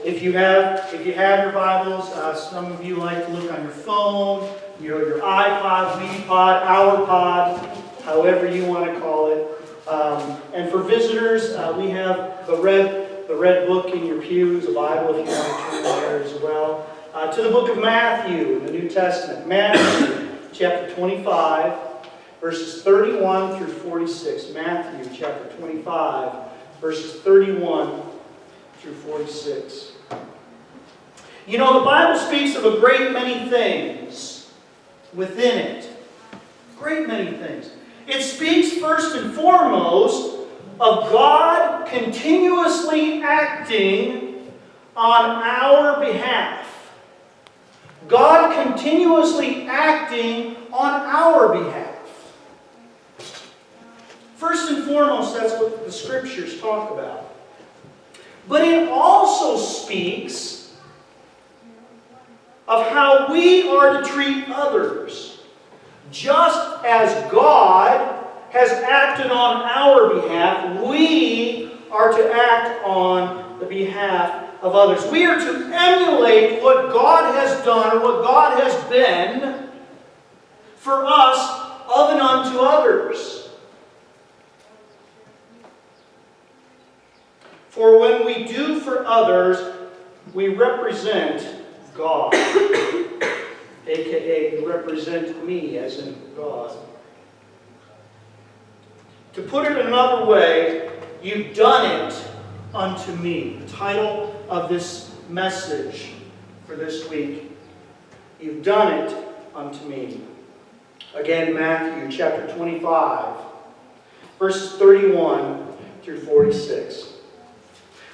if you have your Bibles, some of you like to look on your phone, your iPod, WePod, Our Pod, however you want to call it. And for visitors, we have the red book in your pews, a Bible if you want to turn there as well. To the book of Matthew in the New Testament. Matthew chapter 25, verses 31 through 46. Matthew chapter 25, verses 31 through 46. You know, the Bible speaks of a great many things within it. Great many things. It speaks first and foremost of God continuously acting on our behalf. God continuously acting on our behalf. First and foremost, that's what the Scriptures talk about. But it also speaks of how we are to treat others. Just as God has acted on our behalf, we are to act on the behalf of others. We are to emulate what God has done or what God has been for us of and unto others. For when we do for others, we represent God. A.k.a. you represent me as in God. To put it another way, you've done it unto me. The title of this message for this week. You've done it unto me. Again, Matthew chapter 25, verses 31 through 46.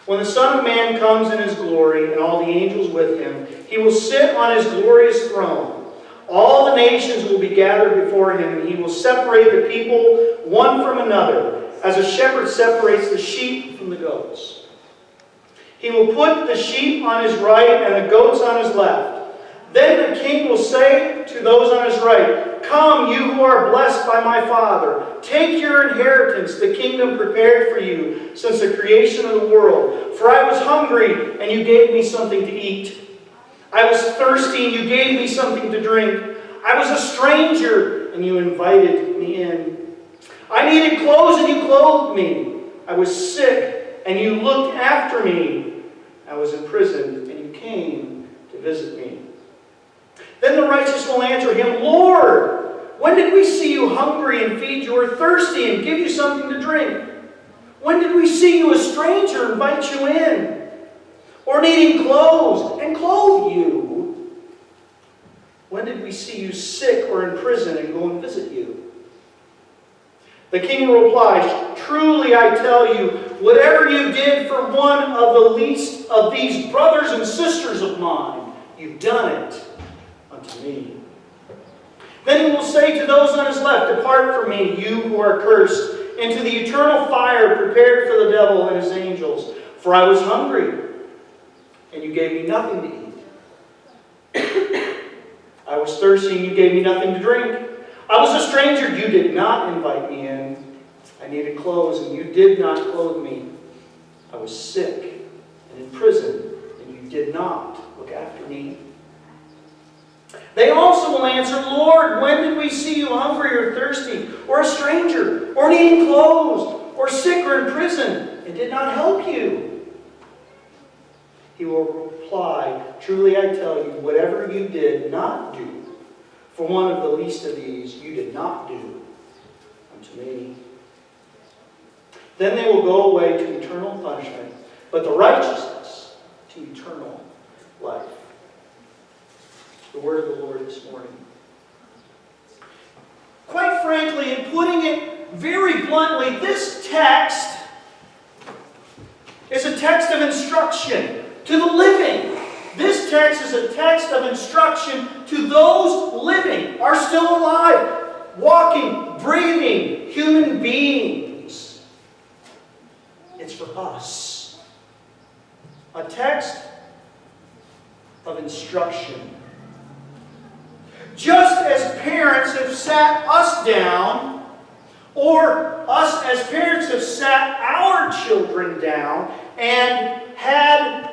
When the Son of Man comes in His glory and all the angels with Him, He will sit on His glorious throne. All the nations will be gathered before Him, and He will separate the people one from another, as a shepherd separates the sheep from the goats. He will put the sheep on His right and the goats on His left. Then the King will say to those on His right, "Come, you who are blessed by my Father, take your inheritance, the kingdom prepared for you since the creation of the world. For I was hungry, and you gave me something to eat. I was thirsty, and you gave me something to drink. I was a stranger, and you invited me in. I needed clothes, and you clothed me. I was sick, and you looked after me. I was in prison, and you came to visit me." Then the righteous will answer Him, "Lord, when did we see you hungry and feed you, or thirsty and give you something to drink? When did we see you a stranger and invite you in, or needing clothes and clothe you? When did we see you sick or in prison and go and visit you?" The King will reply, "Truly I tell you, whatever you did for one of the least of these brothers and sisters of mine, you've done it unto me." Then He will say to those on His left, "Depart from me, you who are cursed, into the eternal fire prepared for the devil and his angels. For I was hungry, and you gave me nothing to eat. I was thirsty, and you gave me nothing to drink. I was a stranger, you did not invite me in. I needed clothes, and you did not clothe me. I was sick and in prison, and you did not look after me." They also will answer, "Lord, when did we see you hungry or thirsty, or a stranger, or needing clothes, or sick or in prison, and did not help you?" He will reply, "Truly I tell you, whatever you did not do for one of the least of these, you did not do unto me." Then they will go away to eternal punishment, but the righteousness to eternal life. The word of the Lord this morning. Quite frankly, in putting it very bluntly, this text is a text of instruction to the living. This text is a text of instruction to those living, are still alive, walking, breathing human beings. It's for us. A text of instruction. Just as parents have sat us down, or us as parents have sat our children down and had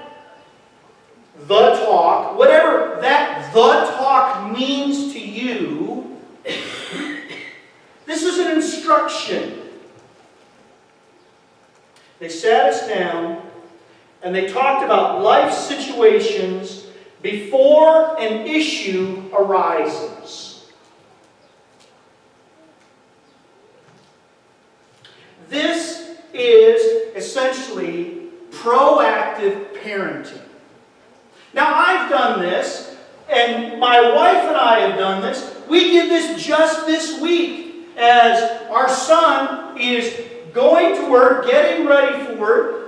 and they talked about life situations before an issue arises. This is essentially proactive parenting. Now, I've done this, and my wife and I have done this. We did this just this week as our son is going to work, getting ready for work,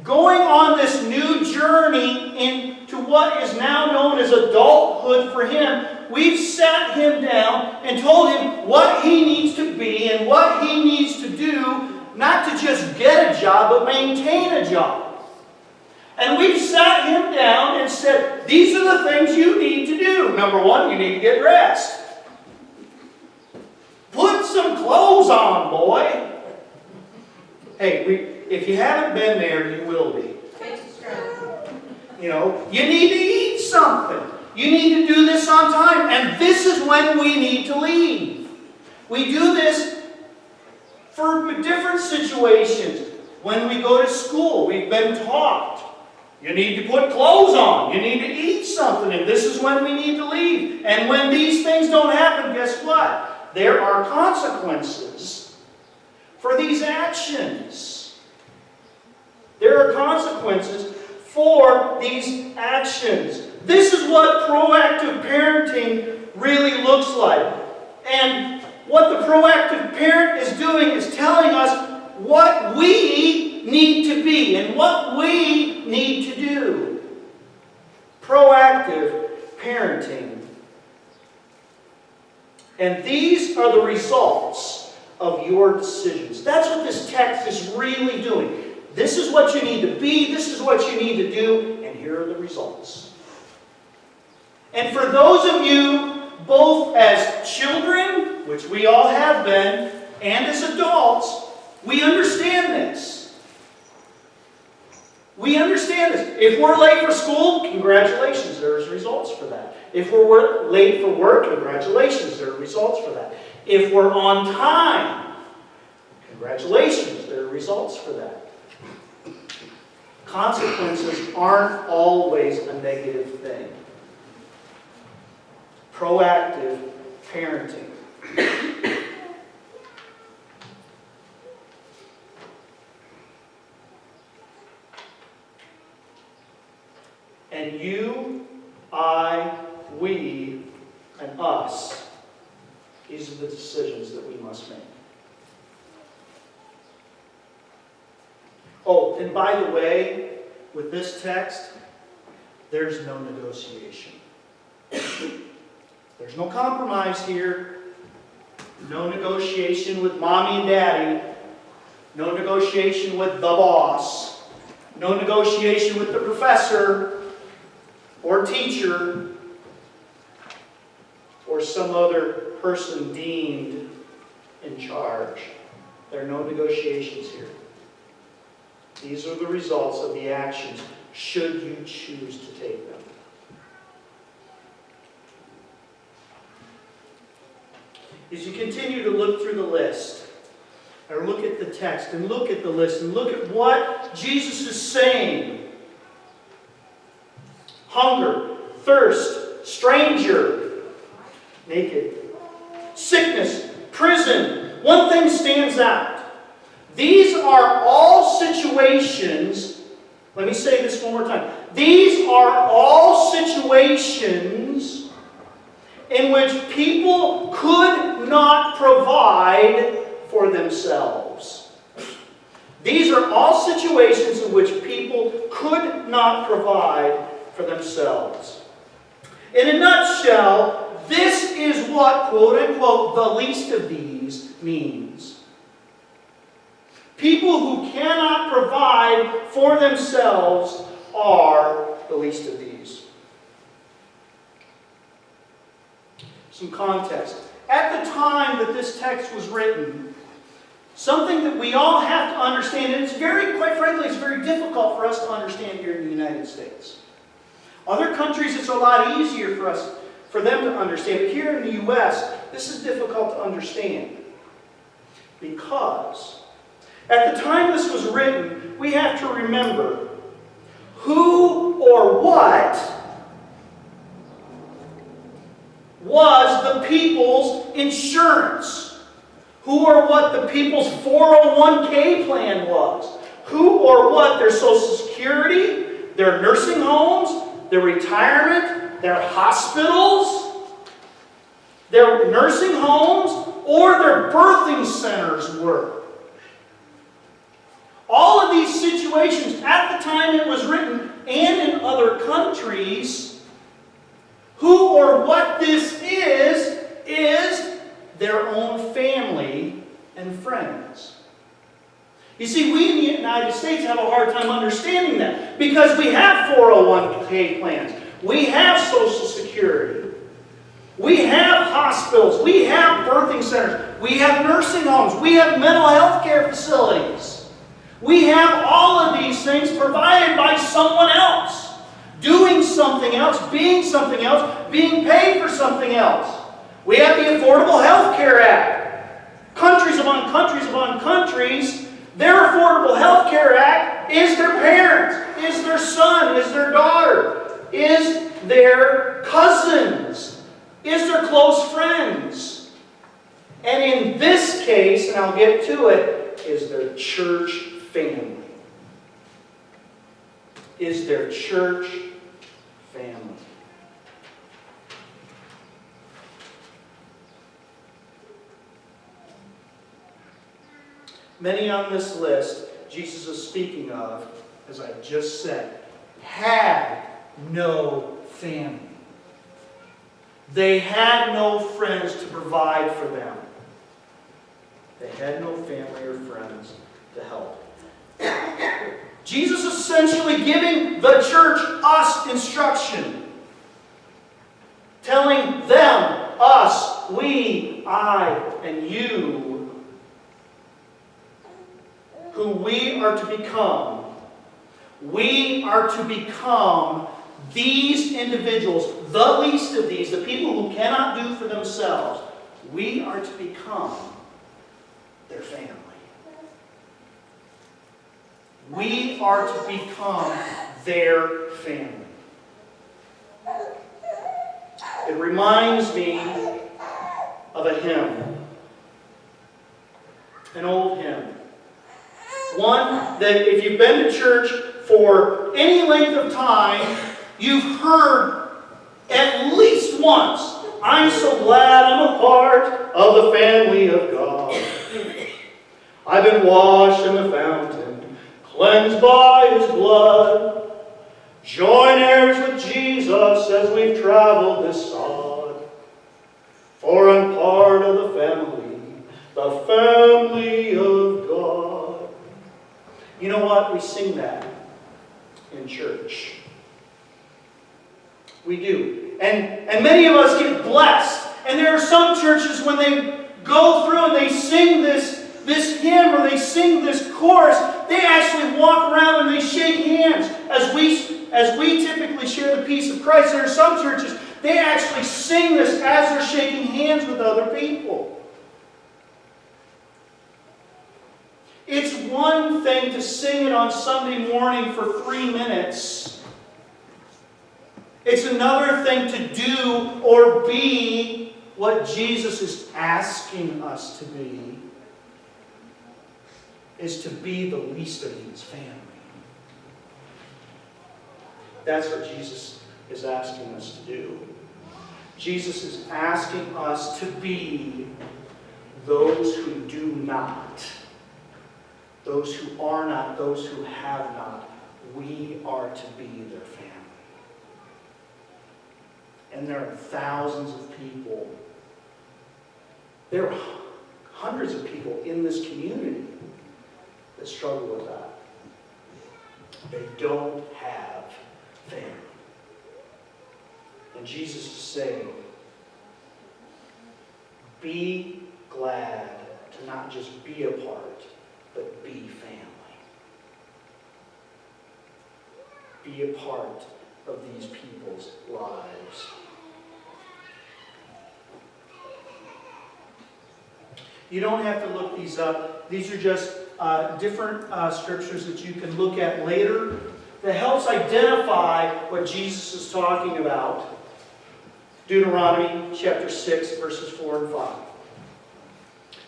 going on this new journey into what is now known as adulthood for him. We've sat him down and told him what he needs to be and what he needs to do, not to just get a job, but maintain a job. And we've sat him down and said, these are the things you need to do. Number one, you need to get dressed. Put some clothes on, boy. Hey, if you haven't been there, you will be. You know, you need to eat something. You need to do this on time. And this is when we need to leave. We do this for different situations. When we go to school, we've been taught. You need to put clothes on. You need to eat something. And this is when we need to leave. And when these things don't happen, guess what? There are consequences for these actions. There are consequences for these actions. This is what proactive parenting really looks like. And what the proactive parent is doing is telling us what we need to be and what we need to do. Proactive parenting. And these are the results of your decisions. That's what this text is really doing. This is what you need to be, this is what you need to do, and here are the results. And for those of you, both as children, which we all have been, and as adults, we understand this. We understand this. If we're late for school, congratulations, there's results for that. If we're late for work, congratulations, there are results for that. If we're on time, congratulations, there are results for that. Consequences aren't always a negative thing. Proactive parenting. And you, I, we, and us, these are the decisions that we must make. Oh, and by the way, with this text, there's no negotiation. There's no compromise here. No negotiation with mommy and daddy. No negotiation with the boss. No negotiation with the professor or teacher or some other person deemed in charge. There are no negotiations here. These are the results of the actions, should you choose to take them. As you continue to look through the list, or look at the text, and look at the list, and look at what Jesus is saying. Hunger, thirst, stranger, naked, sickness, prison. One thing stands out. These are all situations, let me say this one more time. These are all situations in which people could not provide for themselves. These are all situations in which people could not provide for themselves. In a nutshell, this is what, quote unquote, the least of these means. People who cannot provide for themselves are the least of these. Some context. At the time that this text was written, something that we all have to understand, and it's very, quite frankly, it's very difficult for us to understand here in the United States. Other countries, it's a lot easier for them to understand, but here in the U.S., this is difficult to understand. Because at the time this was written, we have to remember or what was the people's insurance? Who or what the people's 401k plan was? Who or what their Social Security, their nursing homes, their retirement, their hospitals, their nursing homes, or their birthing centers were? All of these situations, at the time it was written, and in other countries, who or what this is their own family and friends. You see, we in the United States have a hard time understanding that because we have 401k plans, we have Social Security, we have hospitals, we have birthing centers, we have nursing homes, we have mental health care facilities. We have all of these things provided by someone else, doing something else, being something else, being paid for something else. We have the Affordable Health Care Act. Countries upon countries, their Affordable Health Care Act is their parents, is their son, is their daughter, is their cousins, is their close friends. And in this case, and I'll get to it, is their church family. Is their church family. Many on this list, Jesus is speaking of, as I just said, had no family. They had no friends to provide for them. They had no family or friends to help. Jesus is essentially giving the church, us, instruction. Telling them, us, we, I, and you, who we are to become. We are to become these individuals, the least of these, the people who cannot do for themselves. We are to become their family. We are to become their family. It reminds me of a hymn, an old hymn. One that if you've been to church for any length of time, you've heard at least once. I'm so glad I'm a part of the family of God. I've been washed in the fountain, cleansed by His blood. Join heirs with Jesus as we've traveled this sod. For I'm part of the family of God. You know what? We sing that in church. We do. And many of us get blessed. And there are some churches when they go through and they sing this hymn or they sing this chorus, they actually walk around and they shake hands. As we typically share the peace of Christ, there are some churches, they actually sing this as they're shaking hands with other people. It's one thing to sing it on Sunday morning for 3 minutes. It's another thing to do or be what Jesus is asking us to be, is to be the least of His family. That's what Jesus is asking us to do. Jesus is asking us to be those who do not. Those who are not, those who have not, we are to be their family. And there are thousands of people, there are hundreds of people in this community that struggle with that. They don't have family. And Jesus is saying, be glad to not just be a part, but be family. Be a part of these people's lives. You don't have to look these up. These are just different scriptures that you can look at later. that helps identify what Jesus is talking about. Deuteronomy chapter 6, verses 4 and 5.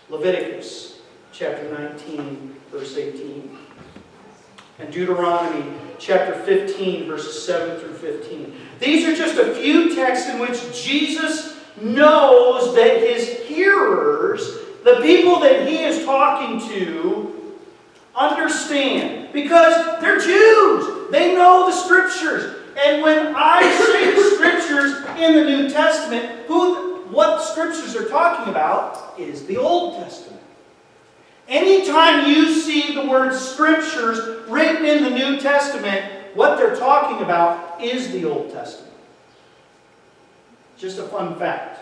Leviticus chapter 19, verse 18. And Deuteronomy chapter 15, verses 7 through 15. These are just a few texts in which Jesus knows that his hearers, the people that he is talking to, understand. Because they're Jews. They know the Scriptures. And when I say the Scriptures in the New Testament, what Scriptures are talking about is the Old Testament. Anytime you see the word Scriptures written in the New Testament, what they're talking about is the Old Testament. Just a fun fact.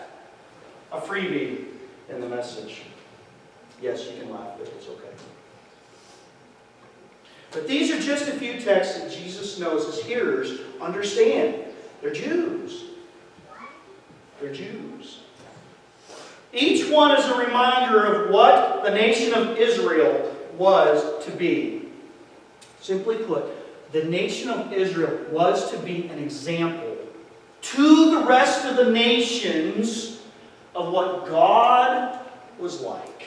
A freebie in the message. Yes, you can laugh, but it's okay. But these are just a few texts that Jesus knows his hearers understand. They're Jews. They're Jews. Each one is a reminder of what the nation of Israel was to be. Simply put, the nation of Israel was to be an example to the rest of the nations of what God was like.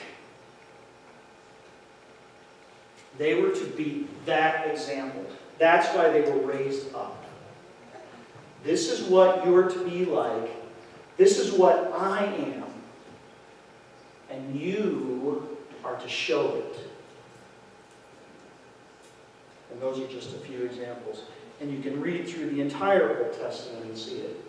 They were to be that example. That's why they were raised up. This is what you're to be like. This is what I am. And you are to show it. And those are just a few examples. And you can read through the entire Old Testament and see it.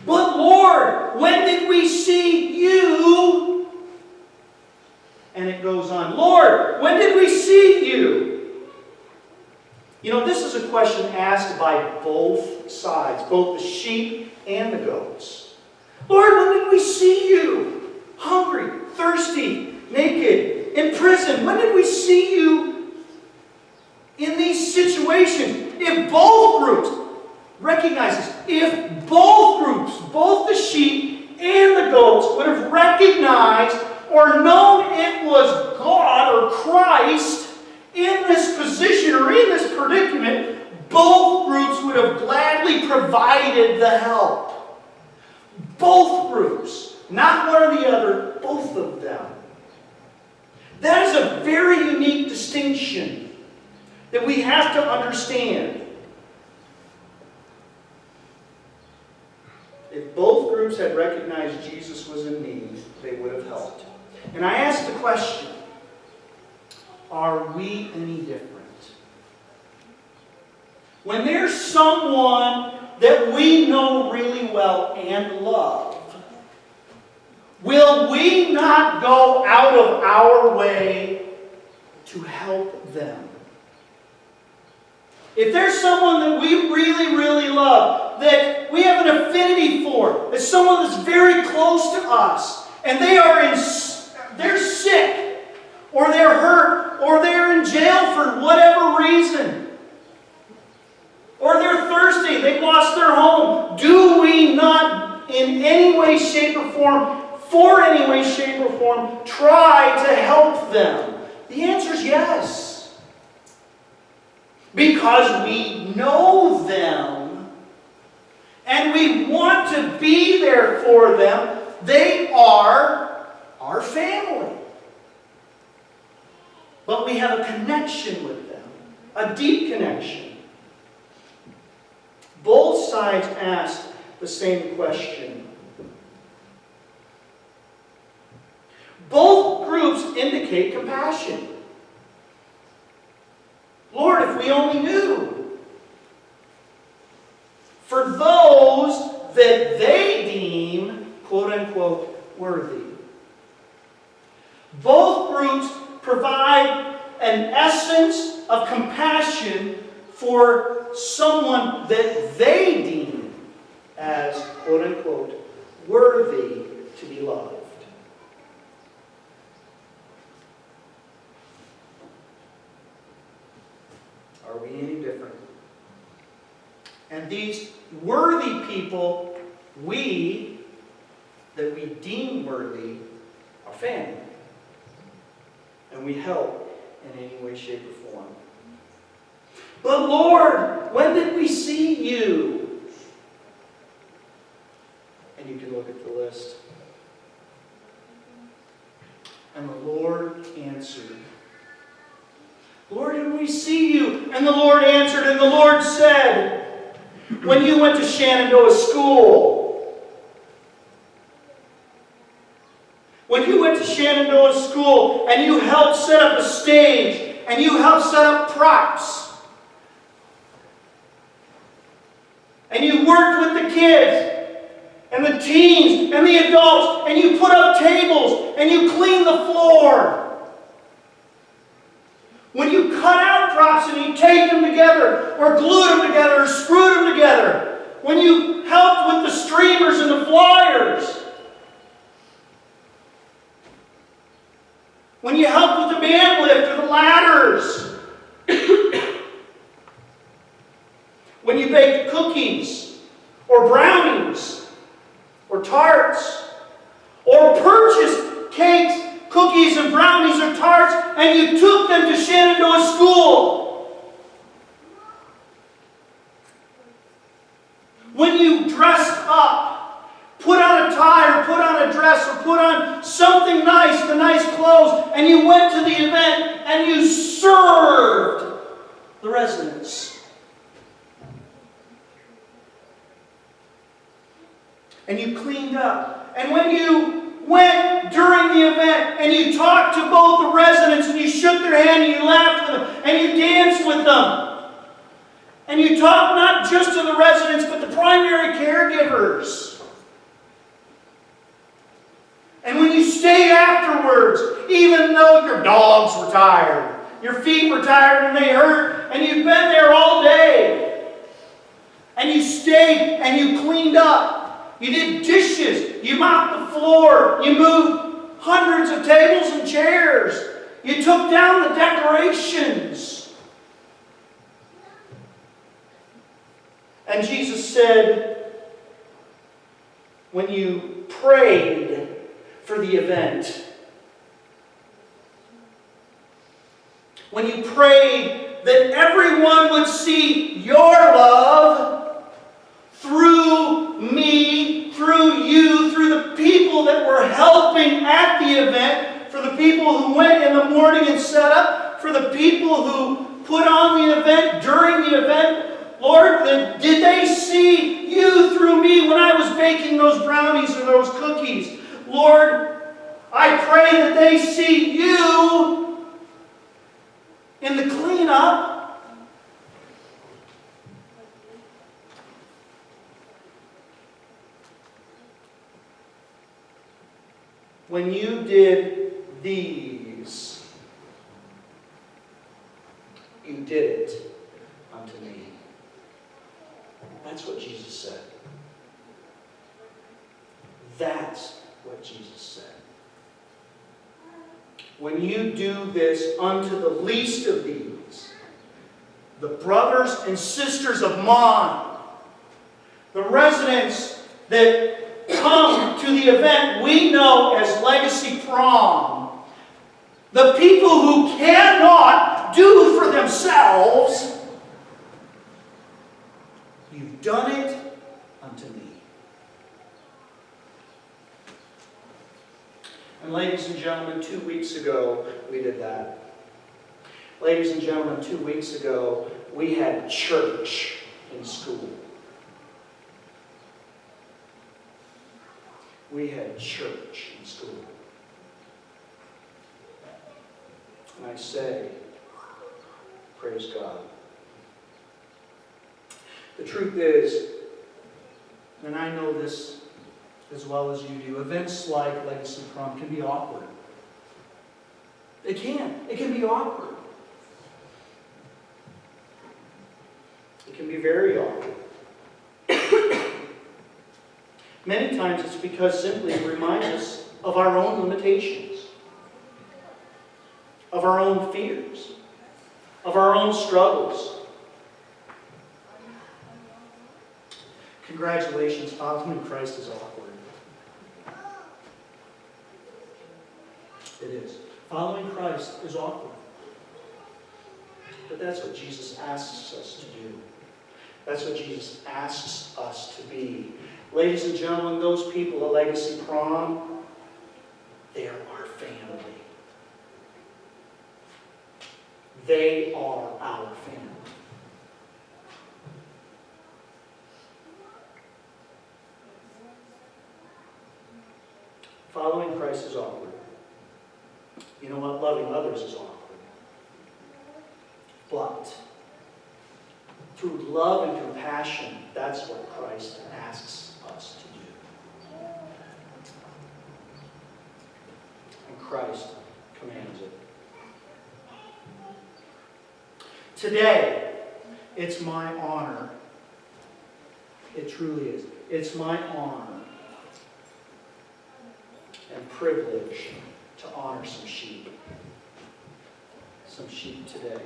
But Lord, when did we see you? And it goes on. Lord, when did we see you? You know, this is a question asked by both sides, both the sheep and the goats. Lord, when did we see you? Hungry, thirsty, naked, in prison. When did we see you in these situations? If both groups, recognize this, if both groups, both the sheep and the goats would have recognized or known it was God or Christ in this position or in this predicament, both groups would have gladly provided the help. Both groups. Not one or the other, both of them. That is a very unique distinction that we have to understand. If both groups had recognized Jesus was in need, they would have helped. And I ask the question, are we any different? When there's someone that we know really well and love, will we not go out of our way to help them? If there's someone that we really, really love, that we have an affinity for, that someone that's very close to us, and they're sick, or they're hurt, or they're in jail for whatever reason, or they're thirsty, they've lost their home, do we not in any way, shape, or form, for any way, shape, or form, try to help them? The answer is yes. Because we know them, and we want to be there for them. They are our family. But we have a connection with them, a deep connection. Both sides asked the same question. Both groups indicate compassion. Lord, if we only knew. For those that they deem, quote unquote, worthy. Both groups provide an essence of compassion for someone that they deem as, quote unquote, worthy to be loved. Are we any different? And these worthy people, that we deem worthy, are family. And we help in any way, shape, or form. But Lord, when did we see you? And you can look at the list. And the Lord answered. Lord, did we see you? And the Lord answered, and the Lord said, when you went to Shenandoah School, when you went to Shenandoah School and you helped set up a stage and you helped set up props and you worked with the kids and the teens and the adults and you put up tables and you cleaned the floor. When you cut out props and you taped them together or glued them together or screwed them together. When you helped with the streamers and the flyers. When you helped with the man lift or the ladders. When you baked cookies or brownies or tarts or purchased cakes, cookies and brownies or tarts, and you took them to Shenandoah School. When you dressed up, put on a tie or put on a dress or put on something nice, the nice clothes, and you went to the event and you served the residents. And you cleaned up. And when you went during the event and you talked to both the residents and you shook their hand and you laughed with them and you danced with them. And you talked not just to the residents but the primary caregivers. And when you stayed afterwards, even though your dogs were tired, your feet were tired and they hurt, and you've been there all day, and you stayed and you cleaned up. You did dishes. You mopped the floor. You moved hundreds of tables and chairs. You took down the decorations. And Jesus said, when you prayed for the event, when you prayed that everyone would see your love through me, through you, through the people that were helping at the event, for the people who went in the morning and set up, for the people who put on the event during the event. Lord, did they see you through me when I was baking those brownies or those cookies? Lord, I pray that they see you in the cleanup. When you did these, you did it unto me. That's what Jesus said. That's what Jesus said. When you do this unto the least of these, the brothers and sisters of mine, the residents that come to the event we know as Legacy Prom, the people who cannot do for themselves, you've done it unto me. And ladies and gentlemen, 2 weeks ago we did that. Ladies and gentlemen, 2 weeks ago we had church in school. We had church in school. And I say, praise God. The truth is, and I know this as well as you do, events like Legacy Prom can be awkward. It can. It can be awkward. It can be very awkward. Many times it's because simply it reminds us of our own limitations, of our own fears, of our own struggles. Congratulations, following Christ is awkward. It is. Following Christ is awkward. But that's what Jesus asks us to do. That's what Jesus asks us to be. Ladies and gentlemen, those people at Legacy Prom, they are our family. They are our family. Following Christ is awkward. You know what? Loving others is awkward. But through love and compassion, that's what Christ asks us to do. And Christ commands it. Today, it's my honor. It truly is. It's my honor and privilege to honor some sheep. Some sheep today.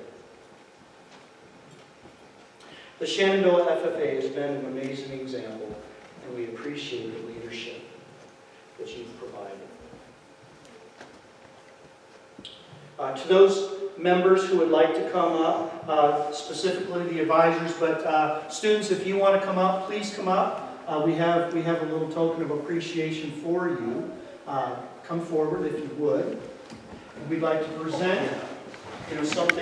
The Shenandoah FFA has been an amazing example, and we appreciate the leadership that you've provided. To those members who would like to come up, specifically the advisors, but students, if you want to come up, please come up. We have a little token of appreciation for you. Come forward if you would. And we'd like to present something.